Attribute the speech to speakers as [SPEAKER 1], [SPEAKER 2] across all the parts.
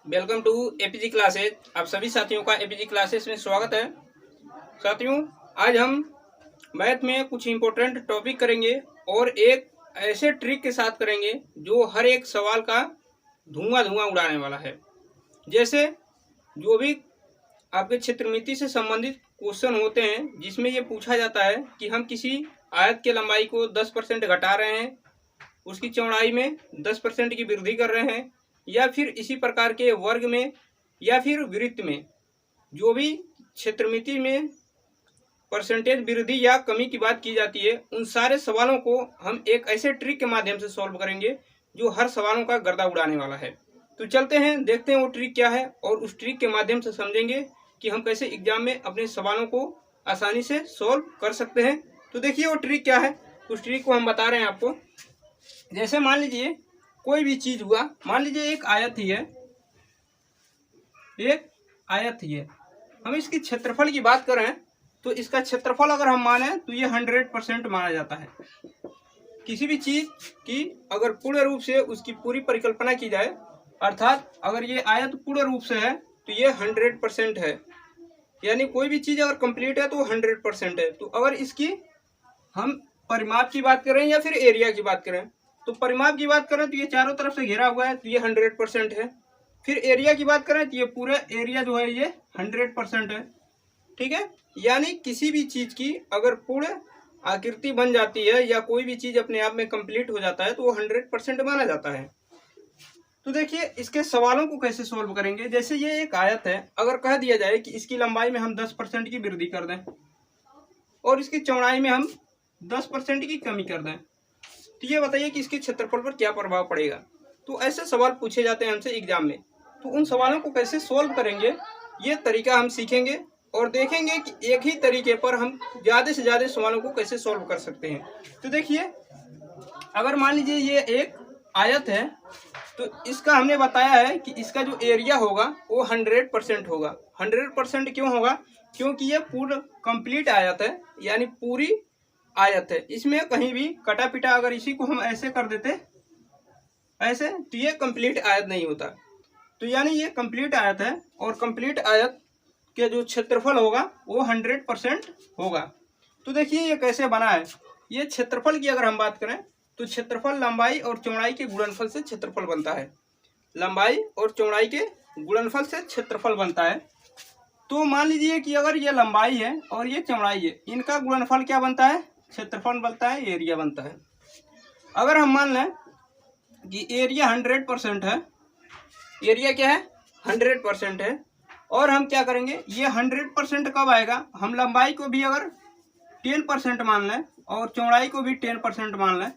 [SPEAKER 1] Welcome to APG classes. आप सभी साथियों का एपीजी क्लासेस में स्वागत है। साथियों, आज हम मैथ में कुछ इम्पोर्टेंट टॉपिक करेंगे और एक ऐसे ट्रिक के साथ करेंगे जो हर एक सवाल का धुआं धुआं उड़ाने वाला है। जैसे जो भी आपके क्षेत्रमिति से संबंधित क्वेश्चन होते हैं जिसमें ये पूछा जाता है कि हम किसी आयत के लंबाई को 10% घटा रहे हैं, उसकी चौड़ाई में 10% की वृद्धि कर रहे हैं, या फिर इसी प्रकार के वर्ग में या फिर वृत्त में जो भी क्षेत्रमिति में परसेंटेज वृद्धि या कमी की बात की जाती है, उन सारे सवालों को हम एक ऐसे ट्रिक के माध्यम से सॉल्व करेंगे जो हर सवालों का गर्दा उड़ाने वाला है। तो चलते हैं, देखते हैं वो ट्रिक क्या है और उस ट्रिक के माध्यम से समझेंगे कि हम कैसे एग्जाम में अपने सवालों को आसानी से सॉल्व कर सकते हैं। तो देखिए वो ट्रिक क्या है, उस ट्रिक को हम बता रहे हैं आपको। जैसे मान लीजिए कोई भी चीज हुआ, मान लीजिए एक आयत ही है, एक आयत ही है, हम इसकी क्षेत्रफल की बात करें तो इसका क्षेत्रफल अगर हम माने तो ये 100% माना जाता है। किसी भी चीज की अगर पूर्ण रूप से उसकी पूरी परिकल्पना की जाए, अर्थात अगर ये आयत पूर्ण रूप से है तो ये 100% है, यानी कोई भी चीज अगर कंप्लीट है तो वो 100% है। तो अगर इसकी हम परिमाप की बात करें या फिर एरिया की बात करें, तो परिमाप की बात करें तो ये चारों तरफ से घिरा हुआ है तो ये 100% है। फिर एरिया की बात करें तो ये पूरा एरिया जो है ये 100% है। ठीक है, यानी किसी भी चीज की अगर पूर्ण आकृति बन जाती है या कोई भी चीज अपने आप में कंप्लीट हो जाता है तो वो 100% माना जाता है। तो देखिए इसके सवालों को कैसे सोल्व करेंगे। जैसे ये एक आयत है, अगर कह दिया जाए कि इसकी लंबाई में हम 10% की वृद्धि कर दें और इसकी चौड़ाई में हम 10% की कमी कर दें, तो ये बताइए कि इसके क्षेत्रफल पर क्या प्रभाव पड़ेगा। तो ऐसे सवाल पूछे जाते हैं हमसे एग्जाम में। तो उन सवालों को कैसे सोल्व करेंगे ये तरीका हम सीखेंगे और देखेंगे कि एक ही तरीके पर हम ज़्यादा से ज़्यादा सवालों को कैसे सोल्व कर सकते हैं। तो देखिए अगर मान लीजिए ये एक आयत है तो इसका हमने बताया है कि इसका जो एरिया होगा वो 100% होगा। 100% क्यों होगा? क्योंकि ये पूर्ण कंप्लीट आयत है, यानी पूरी आयत है, इसमें कहीं भी कटा पिटा अगर इसी को हम ऐसे कर देते ऐसे तो ये कंप्लीट आयत नहीं होता। तो यानी ये कंप्लीट आयत है और कंप्लीट आयत के जो क्षेत्रफल होगा वो 100% होगा। तो देखिए ये कैसे बना है। ये क्षेत्रफल की अगर हम बात करें तो क्षेत्रफल लंबाई और चौड़ाई के गुणनफल से क्षेत्रफल बनता है। लंबाई और चौड़ाई के गुणनफल से क्षेत्रफल बनता है। तो मान लीजिए कि अगर ये लंबाई है और ये चौड़ाई है, इनका गुणनफल क्या बनता है? क्षेत्रफल बनता है, एरिया बनता है। अगर हम मान लें कि एरिया 100% है, एरिया क्या है? 100% है, और हम क्या करेंगे, ये 100% कब आएगा? हम लंबाई को भी अगर 10% मान लें और चौड़ाई को भी 10% मान लें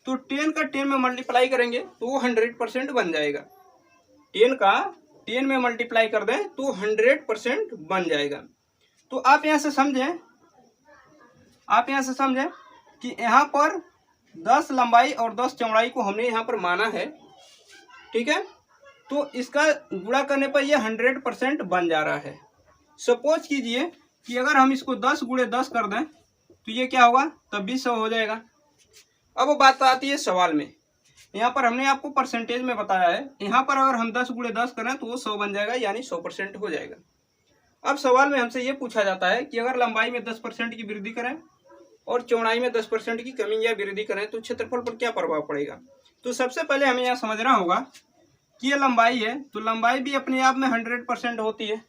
[SPEAKER 1] तो 10 का 10 में मल्टीप्लाई करेंगे तो वो 100% बन जाएगा। 10 का 10 में मल्टीप्लाई कर दें तो 100% बन जाएगा। तो आप यहाँ से समझें कि यहाँ पर 10 लंबाई और 10 चौड़ाई को हमने यहाँ पर माना है। ठीक है, तो इसका गुणा करने पर यह 100% बन जा रहा है। सपोज कीजिए कि अगर हम इसको 10 गुणे 10 कर दें तो ये क्या होगा? तब भी 100 हो जाएगा। अब बात आती है सवाल में, यहाँ पर हमने आपको परसेंटेज में बताया है, यहाँ पर अगर हम 10 गुणे 10 करें तो वो 100 बन जाएगा, यानी 100% हो जाएगा। अब सवाल में हमसे ये पूछा जाता है कि अगर लंबाई में 10% की वृद्धि करें और चौड़ाई में 10% की कमी या वृद्धि करें तो क्षेत्रफल पर क्या प्रभाव पड़ेगा। तो सबसे पहले हमें यह समझना होगा कि ये लंबाई है तो लंबाई भी अपने आप में 100% होती है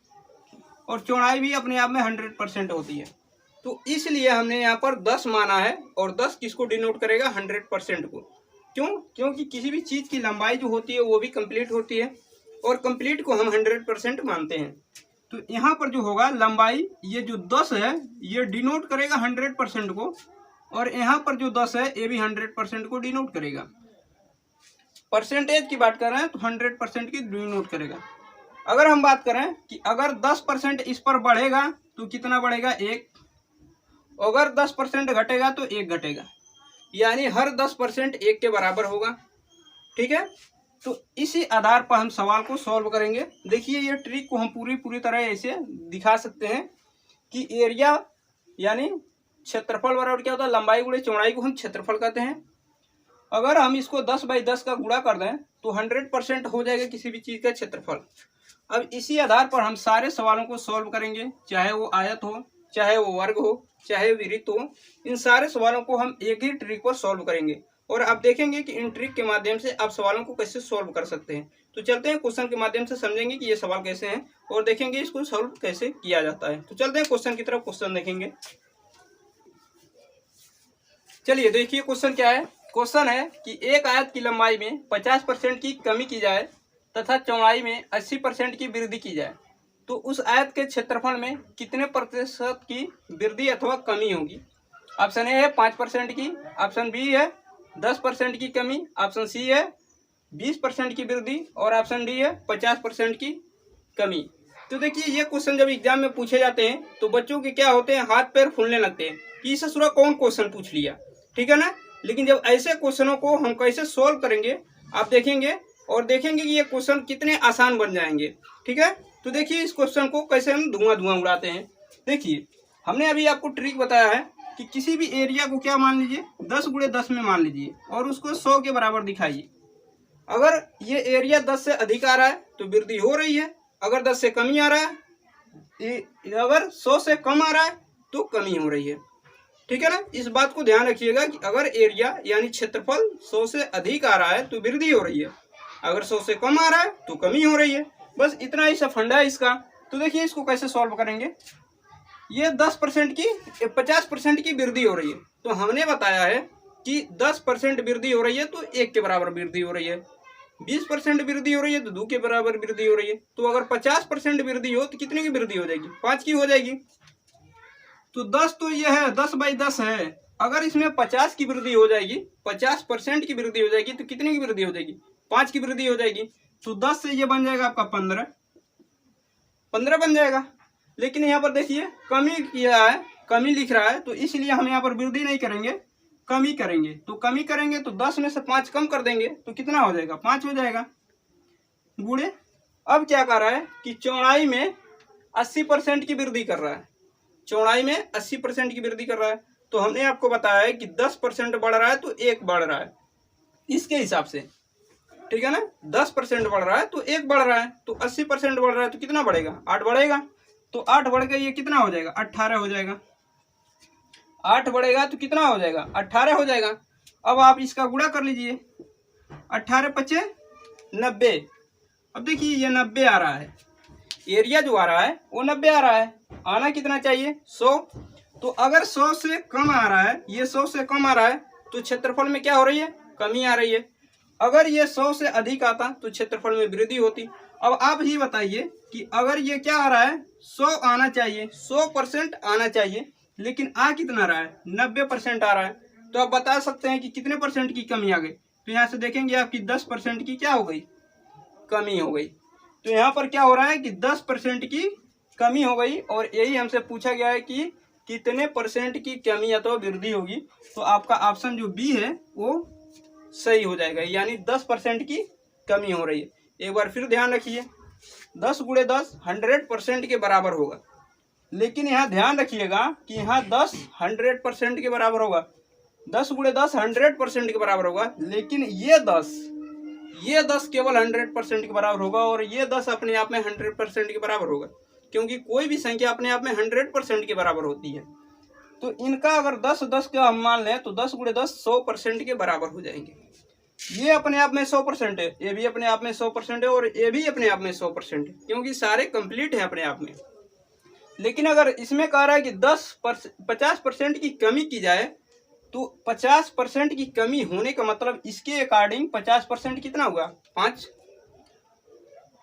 [SPEAKER 1] और चौड़ाई भी अपने आप में 100% होती है। तो इसलिए हमने यहाँ पर 10 माना है और 10 किसको डिनोट करेगा? 100% को। क्यों? क्योंकि किसी भी चीज़ की लंबाई जो होती है वो भी कंप्लीट होती है और कंप्लीट को हम 100% मानते हैं। तो यहाँ पर जो होगा लंबाई, ये जो 10 है ये डिनोट करेगा 100% को, और यहाँ पर जो 10 है ये भी 100% को डिनोट करेगा। परसेंटेज की बात कर रहे हैं तो 100% की डिनोट करेगा। अगर हम बात करें कि अगर 10% इस पर बढ़ेगा तो कितना बढ़ेगा? 1। अगर 10% घटेगा तो 1 घटेगा, यानी हर 10% 1 के बराबर होगा। ठीक है, तो इसी आधार पर हम सवाल को सॉल्व करेंगे। देखिए ये ट्रिक को हम पूरी तरह ऐसे दिखा सकते हैं कि एरिया यानी क्षेत्रफल बराबर क्या होता है? लंबाई गुणे चौड़ाई को हम क्षेत्रफल कहते हैं। अगर हम इसको 10/10 का गुणा कर दें तो 100% हो जाएगा किसी भी चीज़ का क्षेत्रफल। अब इसी आधार पर हम सारे सवालों को सॉल्व करेंगे, चाहे वो आयत हो, चाहे वो वर्ग हो, चाहे वृत्त हो। इन सारे सवालों को हम एक ही ट्रिक पर सॉल्व करेंगे और आप देखेंगे कि इन ट्रिक के माध्यम से आप सवालों को कैसे सॉल्व कर सकते हैं। तो चलते हैं क्वेश्चन के माध्यम से समझेंगे कि ये सवाल कैसे हैं और देखेंगे इसको सॉल्व कैसे किया जाता है। तो चलते हैं क्वेश्चन की तरफ, क्वेश्चन देखेंगे। चलिए देखिए क्वेश्चन क्या है। क्वेश्चन है कि एक आयत की लंबाई में 50% की कमी की जाए तथा चौड़ाई में 80% की वृद्धि की जाए तो उस आयत के क्षेत्रफल में कितने प्रतिशत की वृद्धि अथवा कमी होगी। ऑप्शन ए है 5% की, ऑप्शन बी है 10% की कमी, ऑप्शन सी है 20% की वृद्धि और ऑप्शन डी है 50% की कमी। तो देखिए ये क्वेश्चन जब एग्जाम में पूछे जाते हैं तो बच्चों के क्या होते हैं, हाथ पैर फूलने लगते हैं कि इससे सुरा कौन क्वेश्चन पूछ लिया, ठीक है ना। लेकिन जब ऐसे क्वेश्चनों को हम कैसे सोल्व करेंगे आप देखेंगे और देखेंगे कि ये क्वेश्चन कितने आसान बन जाएंगे, ठीक है। तो देखिए इस क्वेश्चन को कैसे हम धुआं उड़ाते हैं। देखिए हमने अभी आपको ट्रिक बताया है कि किसी भी एरिया को क्या मान लीजिए 10 गुणे 10 में मान लीजिए और उसको 100 के बराबर दिखाइए। अगर ये एरिया 10 से अधिक आ रहा है तो वृद्धि हो रही है, अगर 10 से कमी आ रहा है, अगर 100 से कम आ रहा है तो कमी हो रही है, ठीक है ना। इस बात को ध्यान रखिएगा कि अगर एरिया यानी क्षेत्रफल 100 से अधिक आ रहा है तो वृद्धि हो रही है, अगर 100 से कम आ रहा है तो कमी हो रही है। बस इतना ही सा फंडा है इसका। तो देखिए इसको कैसे सॉल्व करेंगे। ये 10% की 50% की वृद्धि हो रही है तो हमने बताया है कि 10% वृद्धि हो रही है तो 1 के बराबर वृद्धि हो रही है, 20% वृद्धि हो रही है तो 2 के बराबर वृद्धि हो रही है। तो अगर 50% वृद्धि हो तो कितने की वृद्धि हो जाएगी, 5 की हो जाएगी। तो 10 तो ये है 10/10 है, अगर इसमें 50 की वृद्धि हो जाएगी, 50% की वृद्धि हो जाएगी तो कितने की वृद्धि हो जाएगी, 5 की वृद्धि हो जाएगी। तो 10 से ये बन जाएगा आपका 15 बन जाएगा। लेकिन यहाँ पर देखिए कमी किया है, कमी लिख रहा है तो इसलिए हम यहाँ पर वृद्धि नहीं करेंगे, कमी करेंगे। तो कमी करेंगे तो 10 में से 5 कम कर देंगे तो कितना हो जाएगा, 5 हो जाएगा गुणे। अब क्या कर रहा है कि चौड़ाई में 80% की वृद्धि कर रहा है, चौड़ाई में 80% की वृद्धि कर रहा है। तो हमने आपको बताया है कि 10% बढ़ रहा है तो 1 बढ़ रहा है, इसके हिसाब से, ठीक है ना। 10% बढ़ रहा है तो 1 बढ़ रहा है, तो 80% बढ़ रहा है तो कितना बढ़ेगा, 8 बढ़ेगा। तो 8 बढ़ के ये कितना हो जाएगा, 18 हो जाएगा। 8 बढ़ेगा तो कितना हो जाएगा, 18 हो जाएगा। अब आप इसका गुणा कर लीजिए, 18 पचे 90। अब देखिए ये 90 आ रहा है, एरिया जो आ रहा है वो 90 आ रहा है, आना कितना चाहिए 100। तो अगर 100 से कम आ रहा है, ये 100 से कम आ रहा है तो क्षेत्रफल में क्या हो रही है, कमी आ रही है। अगर ये 100 से अधिक आता तो क्षेत्रफल में वृद्धि होती। अब आप ही बताइए कि अगर ये क्या आ रहा है 100 आना चाहिए, 100% आना चाहिए, लेकिन आ कितना रहा है 90% आ रहा है। तो आप बता सकते हैं कि कितने परसेंट की कमी आ गई। तो यहाँ से देखेंगे आपकी 10% की क्या हो गई, कमी हो गई। तो यहाँ पर क्या हो रहा है कि 10% की कमी हो गई और यही हमसे पूछा गया है कि कितने परसेंट की कमी अथवा वृद्धि होगी। तो आपका ऑप्शन जो बी है वो सही हो जाएगा, यानी 10% की कमी हो रही है। एक बार फिर ध्यान रखिए 10 गुणे 10 100% के बराबर होगा, लेकिन यहाँ ध्यान रखिएगा कि यहाँ 10 100% के बराबर होगा, 10 गुणे 10 100% के बराबर होगा, लेकिन ये 10 केवल 100% के बराबर होगा और ये 10 अपने आप में 100% के बराबर होगा, क्योंकि कोई भी संख्या अपने आप में 100% के बराबर होती है। तो इनका अगर 10 का हम मान लें तो 10 गुणे 10 100% के बराबर हो जाएंगे। ये अपने आप में 100% है, ये भी अपने आप में 100% है और ये भी अपने आप में 100% है, क्योंकि सारे कंप्लीट है अपने आप में। लेकिन अगर इसमें कह रहा है कि 50% की कमी की जाए तो 50% की कमी होने का मतलब इसके अकॉर्डिंग 50% कितना हुआ 5।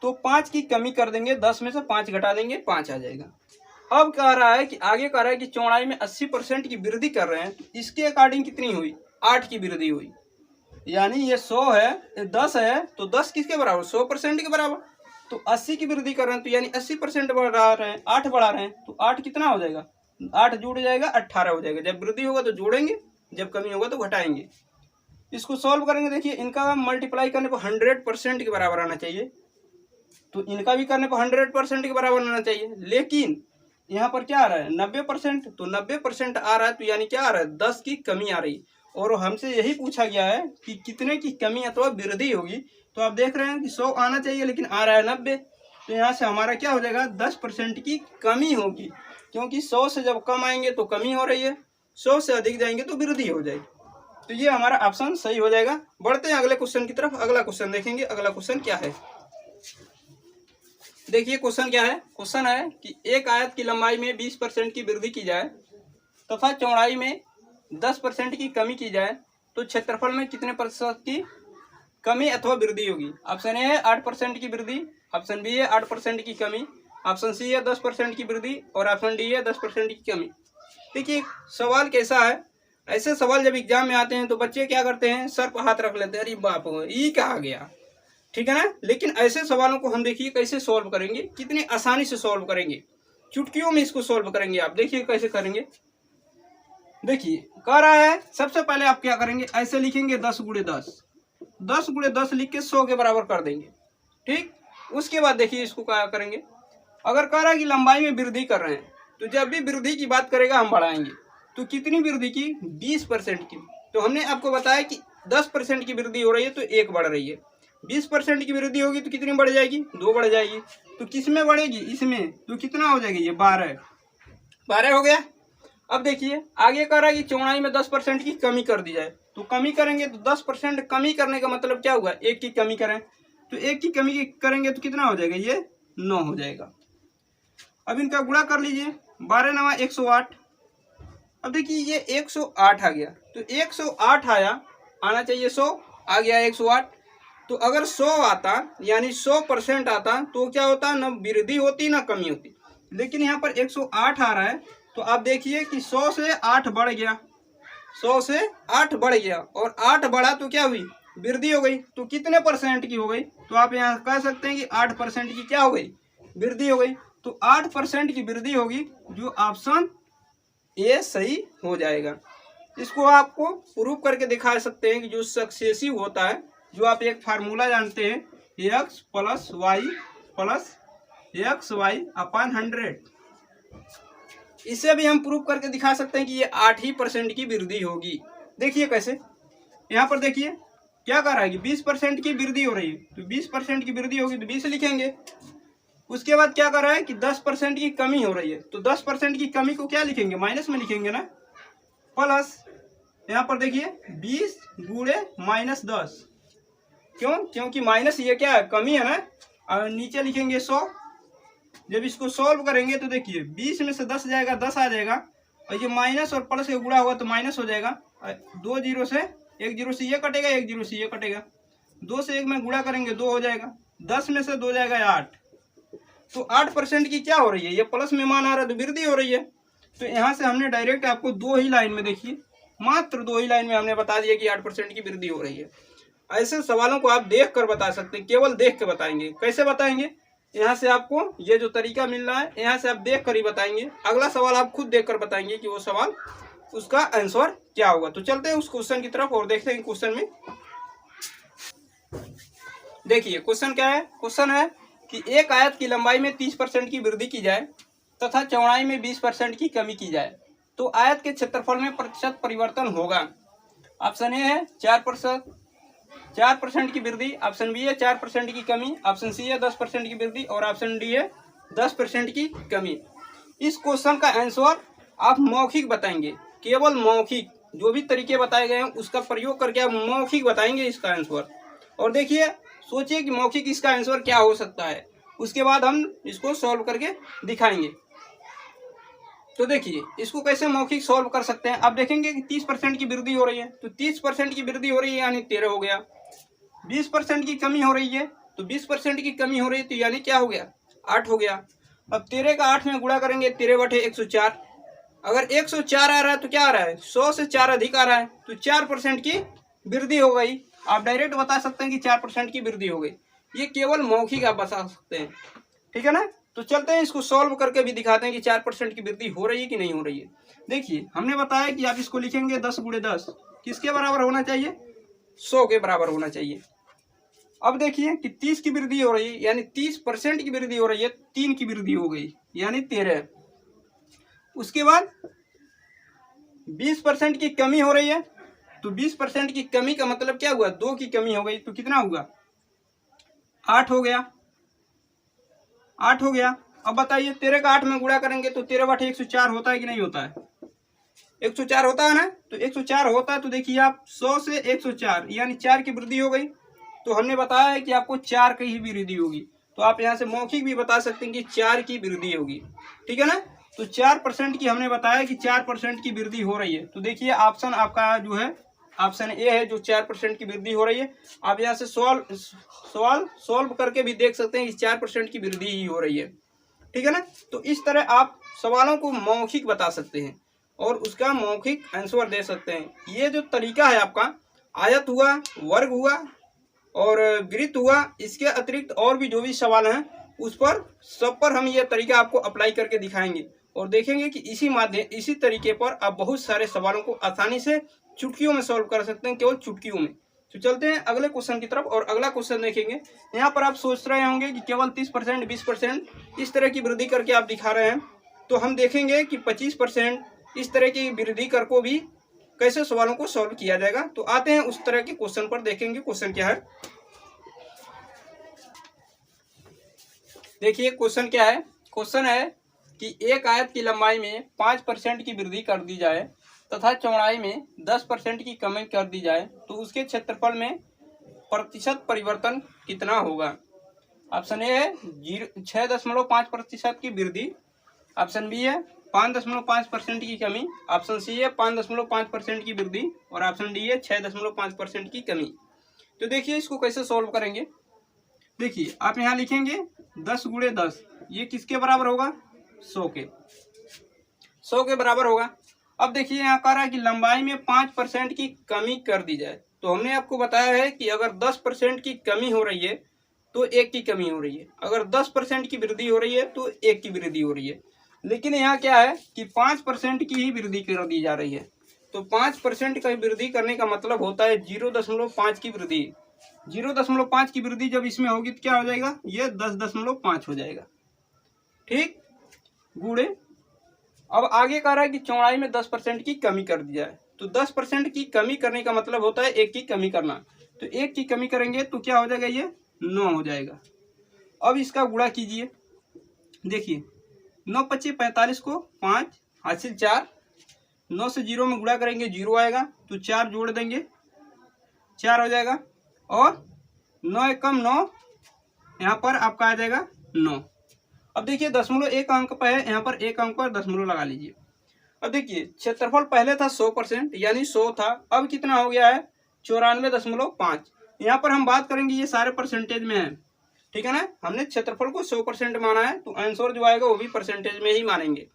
[SPEAKER 1] तो 5 की कमी कर देंगे, 10 में से 5 घटा देंगे, 5 आ जाएगा। अब कह रहा है कि आगे कह रहा है कि चौड़ाई में 80% की वृद्धि कर रहे हैं, तो इसके अकॉर्डिंग कितनी हुई 8 की वृद्धि हुई। यानी ये 100 है, ये 10 है, तो 10 किसके बराबर 100% के बराबर। तो 80 की वृद्धि कर रहे हैं तो यानी 80% बढ़ा रहे हैं, 8 बढ़ा रहे हैं, तो 8 कितना हो जाएगा 8 जुड़ जाएगा 18 हो जाएगा। जब वृद्धि होगा तो जोड़ेंगे, जब कमी होगा तो घटाएंगे। इसको सॉल्व करेंगे, देखिए इनका मल्टीप्लाई करने पर 100% के बराबर आना चाहिए, तो इनका भी करने पर 100% के बराबर आना चाहिए। लेकिन यहाँ पर क्या आ रहा है 90%, तो 90% आ रहा है तो यानी क्या आ रहा है 10 की कमी आ रही है। और हमसे यही पूछा गया है कि कितने की कमी अथवा वृद्धि होगी। तो आप देख रहे हैं कि 100 आना चाहिए लेकिन आ रहा है 90। तो यहाँ से हमारा क्या हो जाएगा, 10% की कमी होगी, क्योंकि 100 से जब कम आएंगे तो कमी हो रही है, 100 से अधिक जाएंगे तो वृद्धि हो जाएगी। तो ये हमारा ऑप्शन सही हो जाएगा। बढ़ते हैं अगले क्वेश्चन की तरफ। अगला क्वेश्चन देखेंगे। अगला क्वेश्चन क्या है, देखिए क्वेश्चन क्या है। क्वेश्चन है कि एक आयत की लंबाई में 20% की वृद्धि की जाए तथा चौड़ाई में 10% की कमी की जाए तो क्षेत्रफल में कितने प्रतिशत की कमी अथवा वृद्धि होगी। ऑप्शन ए है 8% की वृद्धि, ऑप्शन बी है 8% की कमी, ऑप्शन सी है 10% की वृद्धि और ऑप्शन डी है 10% की कमी। देखिए सवाल कैसा है, ऐसे सवाल जब एग्जाम में आते हैं तो बच्चे क्या करते हैं, सर पर हाथ रख लेते हैं, अरे बाप ये कहा गया, ठीक है ना। लेकिन ऐसे सवालों को हम देखिए कैसे सॉल्व करेंगे, कितनी आसानी से सॉल्व करेंगे, चुटकियों में इसको सॉल्व करेंगे। आप देखिए कैसे करेंगे। देखिए कह रहा है सबसे पहले आप क्या करेंगे, ऐसे लिखेंगे 10 गुणे 10, 10 गुणे 10 लिख के 100 के बराबर कर देंगे, ठीक। उसके बाद देखिए इसको क्या करेंगे, अगर कह रहा है कि लंबाई में वृद्धि कर रहे हैं तो जब भी वृद्धि की बात करेगा हम बढ़ाएंगे। तो कितनी वृद्धि की, 20% की। तो हमने आपको बताया कि 10% की वृद्धि हो रही है तो 1 बढ़ रही है, 20% की वृद्धि होगी तो कितनी बढ़ जाएगी, 2 बढ़ जाएगी। तो किस में बढ़ेगी, इसमें, तो कितना हो जाएगी, ये 12 हो गया। अब देखिए आगे कह रहा है कि चौड़ाई में 10% की कमी कर दी जाए। तो कमी करेंगे तो 10% कमी करने का मतलब क्या हुआ, 1 की कमी करें। तो 1 की कमी करेंगे तो कितना हो जाएगा, ये 9 हो जाएगा। अब इनका गुणा कर लीजिए, 12 9 108। अब देखिए ये 108 आ गया, तो 108 आना चाहिए 100, आ गया 108। तो अगर 100 आता यानी 100% आता तो क्या होता, ना वृद्धि होती ना कमी होती। लेकिन यहाँ पर 108 आ रहा है तो आप देखिए कि 100 से 8 बढ़ गया, 100 से 8 बढ़ गया और 8 बढ़ा तो क्या हुई, वृद्धि हो गई। तो कितने परसेंट की हो गई, तो आप यहाँ कह सकते हैं कि 8% की क्या हो गई, वृद्धि हो गई। तो 8% की वृद्धि होगी, जो ऑप्शन ए सही हो जाएगा। इसको आपको प्रूव करके दिखा सकते हैं कि जो सक्सेसिव होता है, जो आप एक फार्मूला जानते हैं, x + y + xy/100, इससे भी हम प्रूव करके दिखा सकते हैं कि ये 8% की वृद्धि होगी। देखिए कैसे, यहाँ पर देखिए क्या कर रहा है कि 20% की वृद्धि हो रही है, तो 20% की वृद्धि होगी तो 20 लिखेंगे। उसके बाद क्या कर रहा है कि 10% की कमी हो रही है, तो 10% की कमी को क्या लिखेंगे, माइनस में लिखेंगे ना, प्लस यहाँ पर देखिए 20 गुणे -10, क्यों, क्योंकि माइनस ये क्या है, कमी है ना। और नीचे लिखेंगे 100। जब इसको सॉल्व करेंगे तो देखिए 20 में से 10 जाएगा, 10 आ जाएगा, और ये माइनस और प्लस से गुणा हुआ तो माइनस हो जाएगा। 2 जीरो से 1 जीरो से ये कटेगा, 1 जीरो से ये कटेगा, 2 से 1 में गुणा करेंगे 2 हो जाएगा, 10 में से 2 जाएगा 8। तो 8% की क्या हो रही है, ये प्लस में मान आ रहा है तो वृद्धि हो रही है। तो यहाँ से हमने डायरेक्ट आपको 2 ही लाइन में, देखिए मात्र 2 ही लाइन में हमने बता दिया कि 8% की वृद्धि हो रही है। ऐसे सवालों को आप देख कर बता सकते हैं, केवल देख के बताएंगे। कैसे बताएंगे, यहाँ से आपको ये जो तरीका मिल रहा है, यहाँ से आप देख कर ही बताएंगे। अगला सवाल आप खुद देख कर बताएंगे कि वो सवाल, उसका आंसर क्या होगा। तो चलते हैं उस क्वेश्चन की तरफ और देखते हैं क्वेश्चन में। देखिए क्वेश्चन क्या है, क्वेश्चन है कि एक आयत की लंबाई में 30% की वृद्धि की जाए तथा चौड़ाई में 20% की कमी की जाए तो आयत के क्षेत्रफल में प्रतिशत परिवर्तन होगा। ऑप्शन ए है 4% की वृद्धि, ऑप्शन बी है 4% की कमी, ऑप्शन सी है 10% की वृद्धि और ऑप्शन डी है 10% की कमी। इस क्वेश्चन का आंसर आप मौखिक बताएंगे, केवल मौखिक, जो भी तरीके बताए गए हैं उसका प्रयोग करके आप मौखिक बताएंगे इसका आंसर। और देखिए सोचिए कि मौखिक इसका आंसर क्या हो सकता है, उसके बाद हम इसको सॉल्व करके दिखाएंगे। तो देखिए इसको कैसे मौखिक सॉल्व कर सकते हैं। आप देखेंगे कि 30% की वृद्धि हो रही है, तो 30% की वृद्धि हो रही है यानी 13 हो गया। 20% की कमी हो रही है, तो 20% की कमी हो रही है तो यानी क्या हो गया, 8 हो गया। अब 13 का 8 में गुणा करेंगे, 13/104। अगर 104 आ रहा है तो क्या आ रहा है, 100 से 4 अधिक आ रहा है, तो 4% की वृद्धि हो गई। आप डायरेक्ट बता सकते हैं कि 4% की वृद्धि हो गई। ये केवल मौखिक आप बता सकते हैं, ठीक है ना। तो चलते हैं इसको सॉल्व करके भी दिखाते हैं कि 4% की वृद्धि हो रही है कि नहीं हो रही है। देखिए हमने बताया कि आप इसको लिखेंगे 10 गुणे 10, किसके बराबर होना चाहिए, 100 के बराबर होना चाहिए। अब देखिए कि 30 की वृद्धि हो रही है यानी 30% की वृद्धि हो रही है, 3 की वृद्धि हो गई यानी 13। उसके बाद 20% की कमी हो रही है, तो 20% की कमी का मतलब क्या हुआ, 2 की कमी हो गई, तो कितना होगा, 8 हो गया, 8 हो गया। अब बताइए 13 का 8 में गुणा करेंगे तो 13 बटे 104 होता है कि नहीं होता है, 104 होता है ना। तो 104 होता है तो देखिए आप 100 से 104 यानी 4 की वृद्धि हो गई। तो हमने बताया है कि आपको 4 की ही वृद्धि होगी, तो आप यहाँ से मौखिक भी बता सकते हैं कि 4 की वृद्धि होगी, ठीक है ना। तो 4% की हमने बताया कि 4% की वृद्धि हो रही है। तो देखिए ऑप्शन आपका जो है ऑप्शन ए है, जो 4% की वृद्धि हो रही है। आप यहाँ से सॉल्व करके भी देख सकते हैं कि 4% की वृद्धि ही हो रही है, ठीक है ना। तो इस तरह आप सवालों को मौखिक बता सकते हैं और उसका मौखिक आंसर दे सकते हैं। ये जो तरीका है आपका, आयत हुआ, वर्ग हुआ और वृत्त हुआ, इसके अतिरिक्त और भी जो भी सवाल हैं उस पर सब पर हम ये तरीका आपको अप्लाई करके दिखाएंगे और देखेंगे कि इसी तरीके पर आप बहुत सारे सवालों को आसानी से चुटकियों में सॉल्व कर सकते हैं, केवल चुटकियों में। तो चलते हैं अगले क्वेश्चन की तरफ और अगला क्वेश्चन देखेंगे। यहाँ पर आप सोच रहे होंगे कि केवल 30%, 20% इस तरह की वृद्धि करके आप दिखा रहे हैं, तो हम देखेंगे कि 25% इस तरह की वृद्धि कर को भी कैसे सवालों को सॉल्व किया जाएगा। तो आते हैं उस तरह के क्वेश्चन पर, देखेंगे क्वेश्चन क्या है। देखिए क्वेश्चन क्या है, क्वेश्चन है कि एक आयत की लंबाई में 5% की वृद्धि कर दी जाए तथा चौड़ाई में 10% की कमी कर दी जाए तो उसके क्षेत्रफल में प्रतिशत परिवर्तन कितना होगा। ऑप्शन ए है 6.5% की वृद्धि, ऑप्शन बी है 5.5% की कमी, ऑप्शन सी है 5.5% की वृद्धि और ऑप्शन डी है 6.5% की कमी। तो देखिए इसको कैसे सॉल्व करेंगे। देखिए आप यहाँ लिखेंगे 10 गुणे 10, ये किसके बराबर होगा, 100 के बराबर होगा। अब देखिए यहाँ कह रहा है कि लंबाई में 5% की कमी कर दी जाए, तो हमने आपको बताया है कि अगर 10% की कमी हो रही है तो 1 की कमी हो रही है, अगर 10% की वृद्धि हो रही है तो 1 की वृद्धि हो रही है। लेकिन यहाँ क्या है कि 5% की ही वृद्धि कर दी जा रही है, तो 5% का वृद्धि करने का मतलब होता है 0.5 की वृद्धि। 0.5 की वृद्धि जब इसमें होगी तो क्या हो जाएगा, ये 10.5 हो जाएगा, ठीक, गुणे। अब आगे कह रहा है कि चौड़ाई में 10% की कमी कर दी जाए, तो 10% की कमी करने का मतलब होता है 1 की कमी करना, तो 1 की कमी करेंगे तो क्या हो जाएगा, ये 9 हो जाएगा। अब इसका गुणा कीजिए, देखिए 9 25 45 को 5 हासिल 4, 9 से 0 में गुणा करेंगे 0 आएगा, तो 4 जोड़ देंगे 4 हो जाएगा और 9 एक कम 9, यहाँ पर आपका आ जाएगा 9। अब देखिए दशमलव एक अंक पर है, यहाँ पर एक अंक पर दशमलव लगा लीजिए। अब देखिए क्षेत्रफल पहले था 100% यानी 100 था, अब कितना हो गया है 94.5। यहाँ पर हम बात करेंगे ये सारे परसेंटेज में है, ठीक है ना। हमने क्षेत्रफल को 100% माना है तो आंसर जो आएगा वो भी परसेंटेज में ही मानेंगे,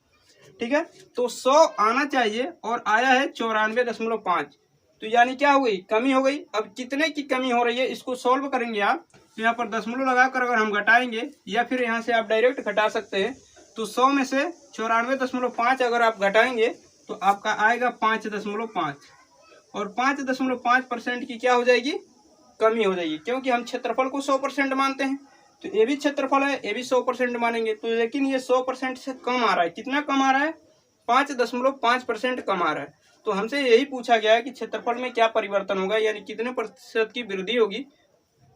[SPEAKER 1] ठीक है। तो 100 आना चाहिए और आया है 94.5, तो यानी क्या हो गई, कमी हो गई। अब कितने की कमी हो रही है इसको सॉल्व करेंगे आप, तो यहाँ पर दशमलव लगाकर अगर हम घटाएंगे या फिर यहाँ से आप डायरेक्ट घटा सकते हैं, तो 100 में से 94.5 अगर आप घटाएंगे तो आपका आएगा 5.5 और 5.5% की क्या हो जाएगी, कमी हो जाएगी, क्योंकि हम क्षेत्रफल को 100% मानते हैं। तो ये भी क्षेत्रफल है, ये भी 100% मानेंगे, तो लेकिन ये 100% से कम आ रहा है। कितना कम आ रहा है, 5.5% कम आ रहा है। तो हमसे यही पूछा गया है कि क्षेत्रफल में क्या परिवर्तन होगा, यानी कितने प्रतिशत की वृद्धि होगी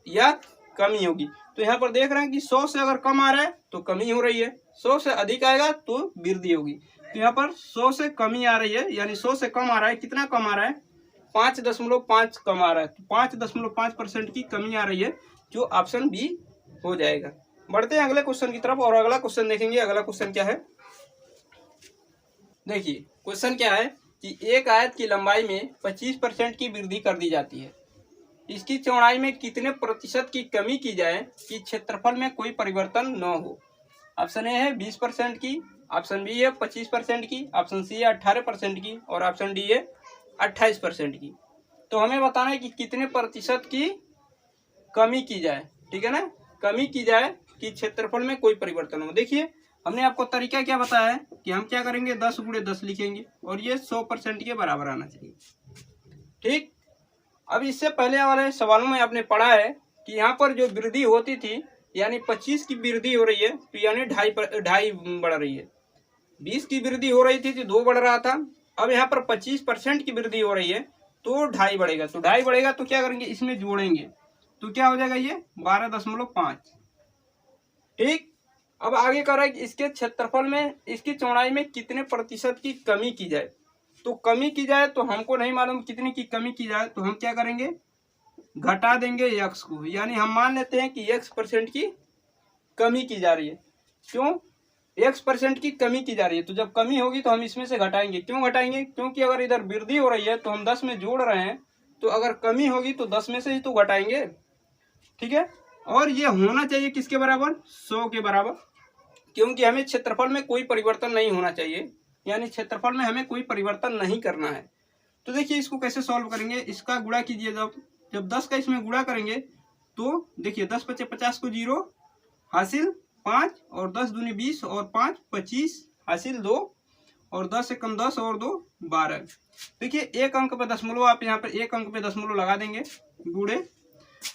[SPEAKER 1] या कमी होगी। तो यहाँ पर देख रहे हैं कि 100 से अगर कम आ रहा है तो कमी हो रही है, 100 से अधिक आएगा तो वृद्धि होगी। तो यहाँ पर 100 से कमी आ रही है, यानी 100 से कम आ रहा है, कितना कम आ रहा है, 5.5 कम आ रहा है, तो 5.5% की कमी आ रही है, जो ऑप्शन बी हो जाएगा। बढ़ते हैं अगले क्वेश्चन की तरफ और अगला क्वेश्चन देखेंगे। अगला क्वेश्चन क्या है, देखिए क्वेश्चन क्या है कि एक आयत की लंबाई में 25% की वृद्धि कर दी जाती है, इसकी चौड़ाई में कितने प्रतिशत की कमी की जाए कि क्षेत्रफल में कोई परिवर्तन न हो। ऑप्शन ए है 20% की, ऑप्शन बी है 25% की, ऑप्शन सी है 18% की और ऑप्शन डी है 28% की। तो हमें बताना है कि कितने प्रतिशत की कमी की जाए, ठीक है ना, कमी की जाए कि क्षेत्रफल में कोई परिवर्तन हो। देखिए हमने आपको तरीका क्या बताया है कि हम क्या करेंगे, 10 गुणे 10 लिखेंगे और ये 100% के बराबर आना चाहिए, ठीक। अब इससे पहले वाले सवालों में आपने पढ़ा है कि यहाँ पर जो वृद्धि होती थी यानी 25 की वृद्धि हो रही है तो यानी ढाई बढ़ रही है, 20 की वृद्धि हो रही थी तो 2 बढ़ रहा था। अब यहाँ पर 25% की वृद्धि हो रही है तो 2.5 बढ़ेगा, तो 2.5 बढ़ेगा तो क्या करेंगे, इसमें जोड़ेंगे तो क्या हो जाएगा, ये 12.5। ठीक। अब आगे कर रहा है कि इसके क्षेत्रफल में, इसकी चौड़ाई में कितने प्रतिशत की कमी की जाए। तो कमी की जाए तो हमको नहीं मालूम कितने की कमी की जाए, तो हम क्या करेंगे, घटा देंगे x को, यानी हम मान लेते हैं कि x% की कमी की जा रही है। क्यों, x% की कमी की जा रही है, तो जब कमी होगी तो हम इसमें से घटाएंगे। क्यों घटाएंगे, क्योंकि अगर इधर वृद्धि हो रही है तो हम 10 में जोड़ रहे हैं, तो अगर कमी होगी तो 10 में से ही तो घटाएंगे। ठीक है, और ये होना चाहिए किसके बराबर, 100 के बराबर, क्योंकि हमें क्षेत्रफल में कोई परिवर्तन नहीं होना चाहिए, यानी क्षेत्रफल में हमें कोई परिवर्तन नहीं करना है। तो देखिए इसको कैसे सॉल्व करेंगे, इसका गुणा कीजिए, जब 10 का इसमें गुणा करेंगे तो देखिए 10 × 50 को 0 हासिल 5 और 10 दूनी 20 और 5 25 हासिल 2 और 10 से कम 10 और 2 12। देखिए एक अंक पे दशमलव, आप यहाँ पर एक अंक पे दशमलव लगा देंगे गुणे।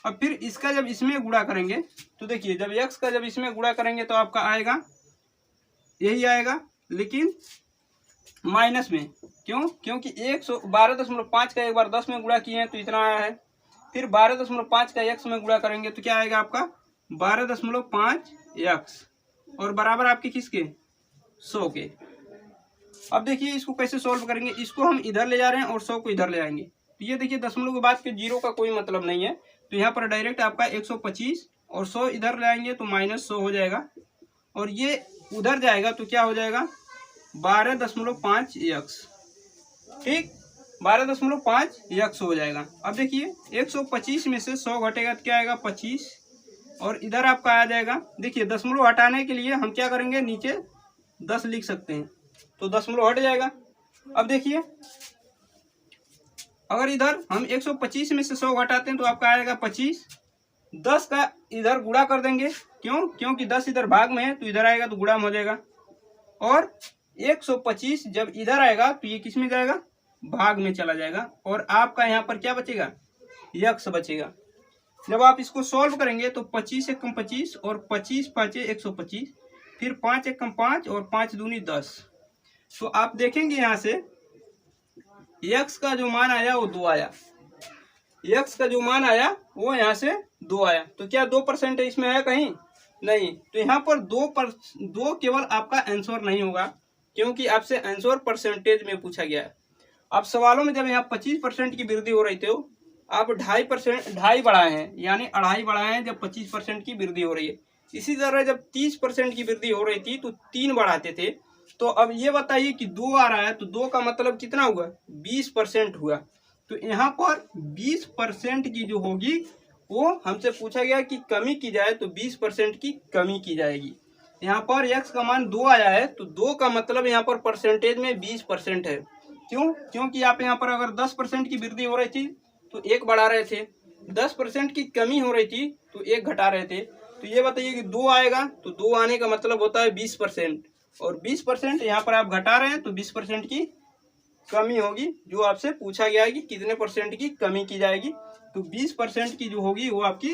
[SPEAKER 1] अब फिर इसका जब इसमें गुणा करेंगे तो देखिए जब x का जब इसमें गुणा करेंगे तो आपका आएगा यही आएगा, लेकिन माइनस में। क्यों, क्योंकि 112.5 का एक बार 10 में गुणा किए हैं तो इतना आया है, फिर 12.5 का x में गुणा करेंगे तो क्या आएगा आपका 12.5x, और बराबर आपके किसके, 100 के। अब देखिए इसको कैसे सॉल्व करेंगे, इसको हम इधर ले जा रहे हैं और 100 को इधर ले आएंगे, तो ये देखिए दशमलव के बाद के 0 का कोई मतलब नहीं है, तो यहाँ पर डायरेक्ट आपका 125 और 100 इधर ले आएंगे तो -100 हो जाएगा, और ये उधर जाएगा तो क्या हो जाएगा 12.5x। ठीक, 12.5x हो जाएगा। अब देखिए 125 में से 100 घटेगा तो क्या आएगा 25, और इधर आपका आ जाएगा, देखिए दशमलव हटाने के लिए हम क्या करेंगे, नीचे 10 लिख सकते हैं तो दशमलव हट जाएगा। अब देखिए अगर इधर हम 125 में से 100 घटाते हैं तो आपका आएगा 25, 10 का इधर गुणा कर देंगे, क्यों, क्योंकि 10 इधर भाग में है तो इधर आएगा तो गुणा में हो जाएगा, और 125 जब इधर आएगा तो ये किस में जाएगा, भाग में चला जाएगा, और आपका यहाँ पर क्या बचेगा, x बचेगा। जब आप इसको सॉल्व करेंगे तो 25 से कम 25 और 25 5 125, फिर 5 1 कम 5 और 5 दूनी 10, तो आप देखेंगे यहाँ से x का जो मान आया वो 2 आया, x का जो मान आया वो यहाँ से 2 आया, तो क्या 2% इसमें है कहीं नहीं, तो यहाँ पर 2 केवल आपका आंसर नहीं होगा, क्योंकि आपसे आंसर परसेंटेज में पूछा गया है। अब सवालों में जब यहाँ 25% की वृद्धि हो रही थी, आप 2.5 बढ़ाए हैं, यानी 2.5 बढ़ाए हैं जब 25% की वृद्धि हो रही है। इसी तरह जब 30% की वृद्धि हो रही थी तो 3 बढ़ाते थे। तो अब ये बताइए कि 2 आ रहा है तो 2 का मतलब कितना हुआ, 20% हुआ। तो यहाँ पर 20% की जो होगी वो हमसे पूछा गया कि कमी की जाए तो 20% की कमी की जाएगी। यहाँ पर x का मान 2 आया है तो 2 का मतलब यहाँ पर परसेंटेज में 20% है। क्यों, क्योंकि आप यहाँ पर अगर 10% की वृद्धि हो रही थी तो 1 बढ़ा रहे थे, 10% की कमी हो रही थी तो 1 घटा रहे थे। तो ये बताइए कि 2 आएगा तो 2 आने का मतलब होता है 20%, और 20% यहाँ पर आप घटा रहे हैं तो 20% की कमी होगी, जो आपसे पूछा गया है कि कितने % की कमी की जाएगी। तो 20% की जो होगी वो आपकी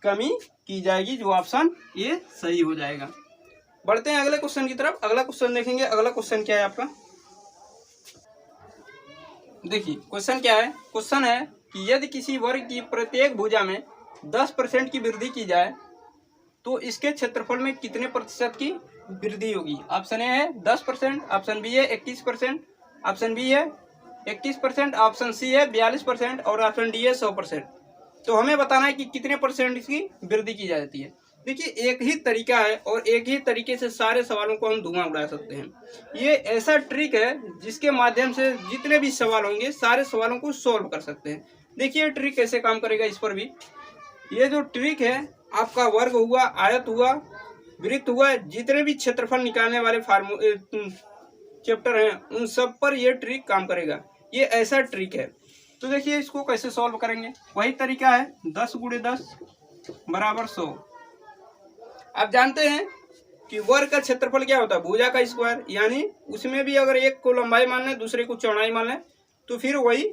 [SPEAKER 1] कमी की जाएगी, जो ऑप्शन ये सही हो जाएगा। बढ़ते हैं अगले क्वेश्चन की तरफ। अगला क्वेश्चन देखेंगे। अगला क्वेश्चन क्या है आपका, देखिए क्वेश्चन क्या है। क्वेश्चन है कि यदि किसी वर्ग की प्रत्येक भुजा में 10% की वृद्धि की जाए तो इसके क्षेत्रफल में कितने प्रतिशत की वृद्धि होगी। ऑप्शन ए है 10%, ऑप्शन बी है 21%, ऑप्शन बी है 21%, ऑप्शन सी है 42% और ऑप्शन डी है 100%। तो हमें बताना है कि कितने % की वृद्धि की जाती है। देखिए एक ही तरीका है और एक ही तरीके से सारे सवालों को हम धुआं उड़ा सकते हैं। ये ऐसा ट्रिक है जिसके माध्यम से जितने भी सवाल होंगे सारे सवालों को सॉल्व कर सकते हैं। देखिए ट्रिक कैसे काम करेगा इस पर भी। ये जो ट्रिक है आपका वर्ग हुआ, आयत हुआ, वृत्त हुआ, जितने भी क्षेत्रफल निकालने वाले चैप्टर हैं उन सब पर यह ट्रिक काम करेगा। ये ऐसा ट्रिक है। तो देखिए इसको कैसे सॉल्व करेंगे। वही तरीका है 10 × 10 बराबर 100। आप जानते हैं कि वर्ग का क्षेत्रफल क्या होता है, भुजा का स्क्वायर, यानी उसमें भी अगर एक को लंबाई मान लें दूसरे को चौड़ाई मान लें तो फिर वही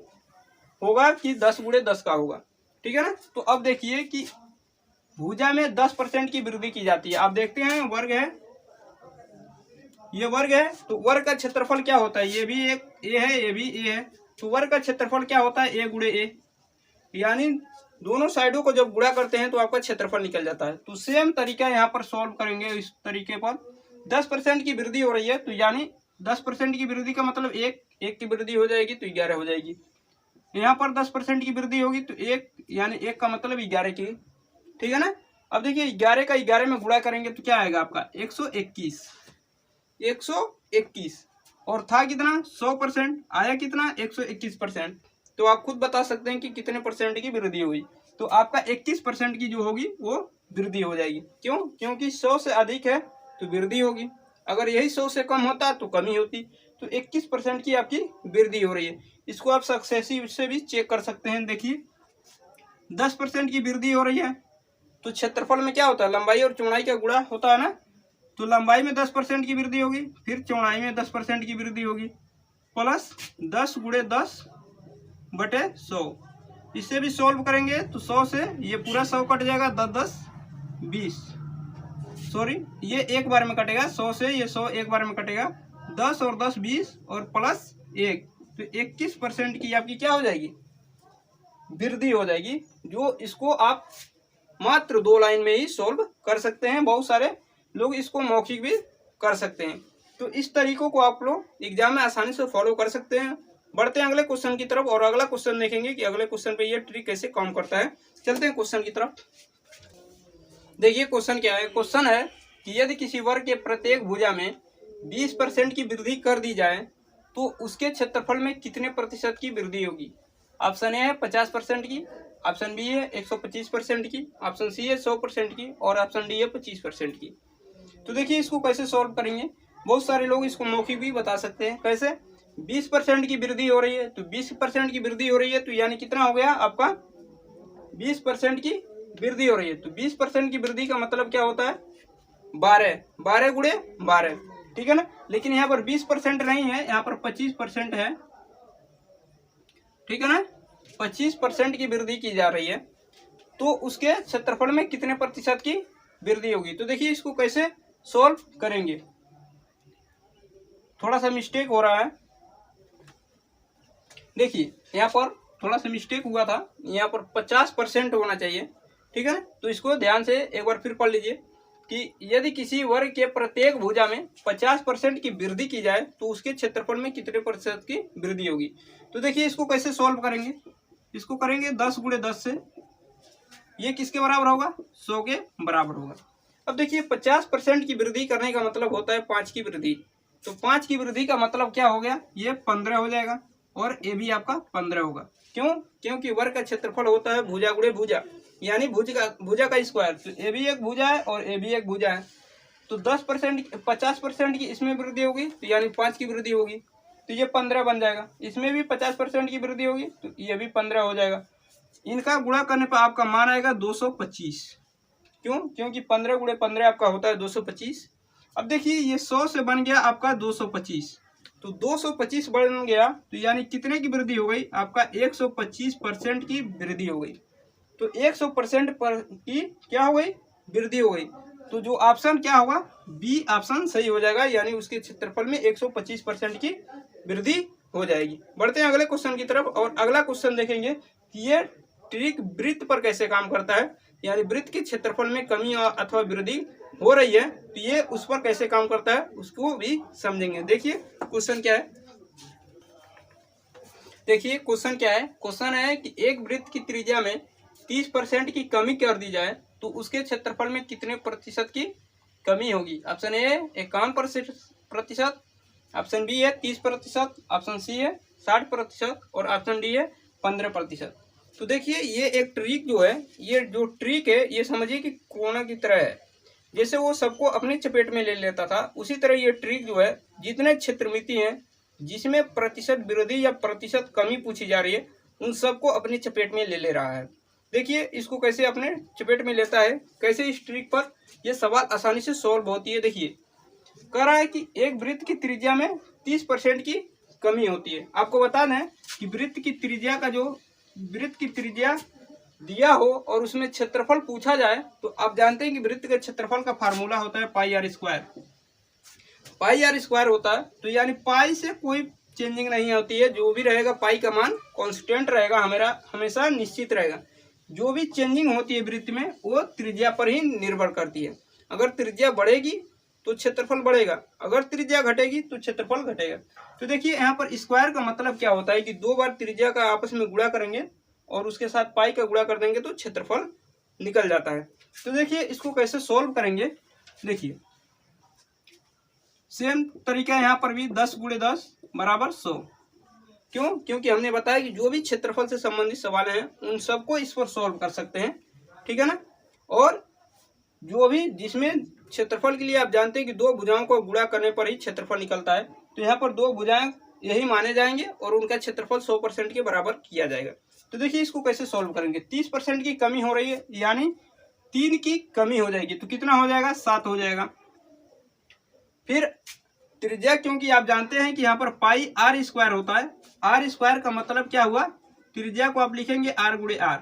[SPEAKER 1] होगा कि 10 × 10 का होगा। ठीक है ना। तो अब देखिए कि भुजा में 10% की वृद्धि की जाती है। आप देखते हैं वर्ग है, ये वर्ग है, तो वर्ग का क्षेत्रफल क्या होता है, ये भी एक ए है, ये भी ए है, तो वर्ग का क्षेत्रफल क्या होता है, ए गुणे ए, यानी दोनों साइडों को जब गुणा करते हैं तो आपका क्षेत्रफल निकल जाता है। तो सेम तरीका यहाँ पर सॉल्व करेंगे इस तरीके पर। 10% की वृद्धि हो रही है, तो यानी 10% की वृद्धि का मतलब एक की वृद्धि हो जाएगी तो 11 हो जाएगी। यहाँ पर 10% की वृद्धि होगी तो एक, यानी एक का मतलब 11 की, ठीक है ना। अब देखिए 11 का 11 में गुणा करेंगे तो क्या आएगा आपका 121, 121, और था कितना 100%, आया कितना 121%। तो आप खुद बता सकते हैं कि कितने परसेंट की वृद्धि हुई। तो आपका 21% की जो होगी वो वृद्धि हो जाएगी। क्यों? क्योंकि 100 से अधिक है तो वृद्धि होगी, अगर यही 100 से कम होता तो कमी होती। तो 21% की आपकी वृद्धि हो रही है। इसको आप सक्सेसिव से भी चेक कर सकते हैं। देखिए 10% की वृद्धि हो रही है तो क्षेत्रफल में क्या होता है, लंबाई और चौड़ाई का गुणा होता है ना। तो लंबाई में 10% की वृद्धि होगी, फिर चौड़ाई में 10% की वृद्धि होगी, प्लस 10 गुणे 10 बटे 100। इससे भी सॉल्व करेंगे तो 100 से ये पूरा 100 कट जाएगा, 10 10 20, सॉरी ये एक बार में कटेगा, 100 से ये 100 एक बार में कटेगा, 10 और 10 20 और प्लस 1, तो 21% की आपकी क्या हो जाएगी, वृद्धि हो जाएगी। जो इसको आप मात्र 2 लाइन में ही सॉल्व कर सकते हैं। बहुत सारे लोग इसको मौखिक भी कर सकते हैं। तो इस तरीकों को आप लोग एग्जाम में आसानी से फॉलो कर सकते हैं। बढ़ते हैं अगले क्वेश्चन की तरफ और अगला क्वेश्चन देखेंगे कि अगले क्वेश्चन पे ये ट्रिक कैसे काम करता है। चलते हैं क्वेश्चन की तरफ। देखिए क्वेश्चन क्या है। क्वेश्चन है कि यदि किसी वर्ग के प्रत्येक भुजा में 20% की वृद्धि कर दी जाए तो उसके क्षेत्रफल में कितने प्रतिशत की वृद्धि होगी। ऑप्शन ए है 50% की, ऑप्शन बी है 125% की, ऑप्शन सी है 100% की और ऑप्शन डी है 25% की। तो देखिए इसको कैसे सॉल्व करेंगे। बहुत सारे लोग इसको मौखिक भी बता सकते हैं। कैसे, 20% की वृद्धि हो रही है तो 20% की वृद्धि हो रही है तो यानी कितना हो गया आपका 20% की वृद्धि हो रही है। तो 20% की वृद्धि का मतलब क्या होता है 12 गुणे 12, ठीक है ना। लेकिन यहाँ पर 20% नहीं है, यहाँ पर 25% है, ठीक है ना। 25% की वृद्धि की जा रही है तो उसके क्षेत्रफल में कितने प्रतिशत की वृद्धि होगी। तो देखिए इसको कैसे सॉल्व करेंगे। थोड़ा सा मिस्टेक हो रहा है, देखिए यहाँ पर थोड़ा सा मिस्टेक हुआ था, यहाँ पर 50% होना चाहिए, ठीक है ना। तो इसको ध्यान से एक बार फिर पढ़ लीजिए कि यदि किसी वर्ग के प्रत्येक भुजा में 50% की वृद्धि की जाए तो उसके क्षेत्रफल में कितने प्रतिशत की वृद्धि होगी। तो देखिए इसको कैसे सॉल्व करेंगे। इसको करेंगे 10 गुणे 10 से, ये किसके बराबर होगा 100 के बराबर होगा। अब देखिए 50% की वृद्धि करने का मतलब होता है 5 की वृद्धि। तो 5 की वृद्धि का मतलब क्या हो गया, ये 15 हो जाएगा और ये भी आपका 15 होगा। क्यों? क्योंकि वर्ग का क्षेत्रफल होता है भुजा गुणे भुजा, यानी भुजा का स्क्वायर। तो ये भी एक भुजा है और ये भी एक भुजा है। तो 10% 50% की इसमें वृद्धि होगी तो यानी 5 की वृद्धि होगी तो ये 15 बन जाएगा। इसमें भी 50% की वृद्धि होगी तो ये भी 15 हो जाएगा। इनका गुणा करने पर आपका मान आएगा 225। क्यों? क्योंकि 15 गुणे 15 आपका होता है 225। अब देखिए ये 100 से बन गया आपका 225, तो 225 बन गया तो यानी कितने की वृद्धि हो गई आपका 125% की वृद्धि हो गई। तो 100% पर की क्या हो गई वृद्धि हो गई। तो जो ऑप्शन क्या होगा, बी ऑप्शन सही हो जाएगा, यानी उसके क्षेत्रफल में 125% की वृद्धि हो जाएगी। बढ़ते हैं अगले क्वेश्चन की तरफ और अगला क्वेश्चन देखेंगे कि ये ट्रिक वृत्त पर कैसे काम करता है, यानी वृत्त के क्षेत्रफल में कमी अथवा वृद्धि हो रही है तो ये उस पर कैसे काम करता है उसको भी समझेंगे। देखिए क्वेश्चन क्या है। देखिए क्वेश्चन क्या है। क्वेश्चन है कि एक वृत्त की त्रिज्या में 30% की कमी कर दी जाए तो उसके क्षेत्रफल में कितने प्रतिशत की कमी होगी। ऑप्शन ए है 51%, ऑप्शन बी है 30%, ऑप्शन सी है 60% और ऑप्शन डी है 15%। तो देखिए ये एक ट्रिक जो है, ये जो ट्रिक है ये समझिए कि कोना की तरह है। जैसे वो सबको अपने चपेट में ले लेता था, उसी तरह ये ट्रिक जो है जितने क्षेत्रमिति हैं जिसमें प्रतिशत वृद्धि या प्रतिशत कमी पूछी जा रही है उन सबको अपनी चपेट में ले रहा है। देखिए इसको कैसे अपने चपेट में लेता है, कैसे इस ट्रिक पर यह सवाल आसानी से सॉल्व होती है। देखिए कह रहा है कि एक वृत्त की त्रिज्या में 30% की कमी होती है। आपको बता दें कि वृत्त की त्रिज्या का जो वृत्त की त्रिज्या दिया हो और उसमें क्षेत्रफल पूछा जाए तो आप जानते हैं कि वृत्त के क्षेत्रफल का फार्मूला होता है pi r square. Pi r square होता है तो यानी पाई से कोई चेंजिंग नहीं होती है। जो भी रहेगा पाई का मान कांस्टेंट रहेगा, हमेशा निश्चित रहेगा। जो भी चेंजिंग होती है वृत्त में वो त्रिज्या पर ही निर्भर करती है। अगर त्रिज्या बढ़ेगी तो क्षेत्रफल बढ़ेगा, अगर त्रिज्या घटेगी तो क्षेत्रफल घटेगा। तो देखिए यहाँ पर स्क्वायर का मतलब क्या होता है कि 2 बार त्रिज्या का आपस में गुणा करेंगे और उसके साथ पाई का गुणा कर देंगे तो क्षेत्रफल निकल जाता है। तो देखिए इसको कैसे सोल्व करेंगे, देखिए सेम तरीका यहाँ पर भी 10 × 10 = 100। क्यों? क्योंकि हमने बताया कि जो भी क्षेत्रफल से संबंधित सवाल हैं उन सबको इस पर सोल्व कर सकते हैं, ठीक है ना। और जो भी जिसमें क्षेत्रफल के लिए आप जानते हैं कि 2 भुजाओं को गुणा करने पर ही क्षेत्रफल निकलता है, तो यहाँ पर 2 भुजाएं यही माने जाएंगे और उनका क्षेत्रफल 100% के बराबर किया जाएगा। तो देखिए इसको कैसे सोल्व करेंगे। 30% की कमी हो रही है, यानी 3 की कमी हो जाएगी, तो कितना हो जाएगा, 7 हो जाएगा। फिर त्रिज्या, क्योंकि आप जानते हैं कि यहाँ पर पाई r² होता है, r² का मतलब क्या हुआ, त्रिज्या को आप लिखेंगे r × r,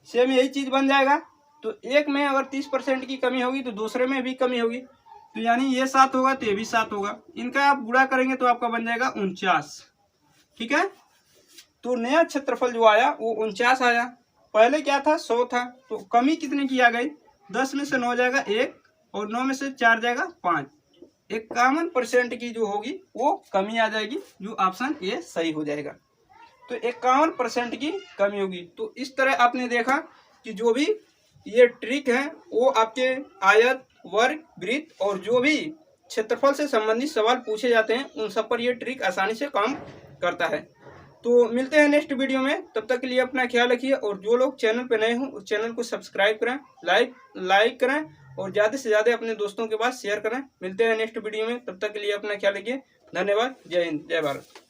[SPEAKER 1] सेम यही चीज बन जाएगा। तो एक में अगर 30% की कमी होगी तो दूसरे में भी कमी होगी, तो यानी ये 7 होगा तो ये भी 7 होगा। इनका आप गुणा करेंगे तो आपका बन जाएगा 49, ठीक है। तो नया क्षेत्रफल जो आया वो 49 आया, पहले क्या था 100 था। तो कमी कितने की आ गई, 10 में से 9 जाएगा 1 और 9 में से 4 जाएगा 5, 51% की जो होगी वो कमी आ जाएगी, जो ऑप्शन ए सही हो जाएगा। तो 51% की कमी होगी। तो इस तरह आपने देखा कि जो भी ये ट्रिक है वो आपके आयत, वर्ग, वृत्त और जो भी क्षेत्रफल से संबंधित सवाल पूछे जाते हैं उन सब पर ये ट्रिक आसानी से काम करता है। तो मिलते हैं नेक्स्ट वीडियो में, तब तक के लिए अपना ख्याल रखिए। और जो लोग चैनल पर नए हों उस चैनल को सब्सक्राइब करें, लाइक करें और ज़्यादा से ज़्यादा अपने दोस्तों के पास शेयर करें। मिलते हैं नेक्स्ट वीडियो में, तब तक के लिए अपना ख्याल रखिए। धन्यवाद। जय हिंद, जय भारत।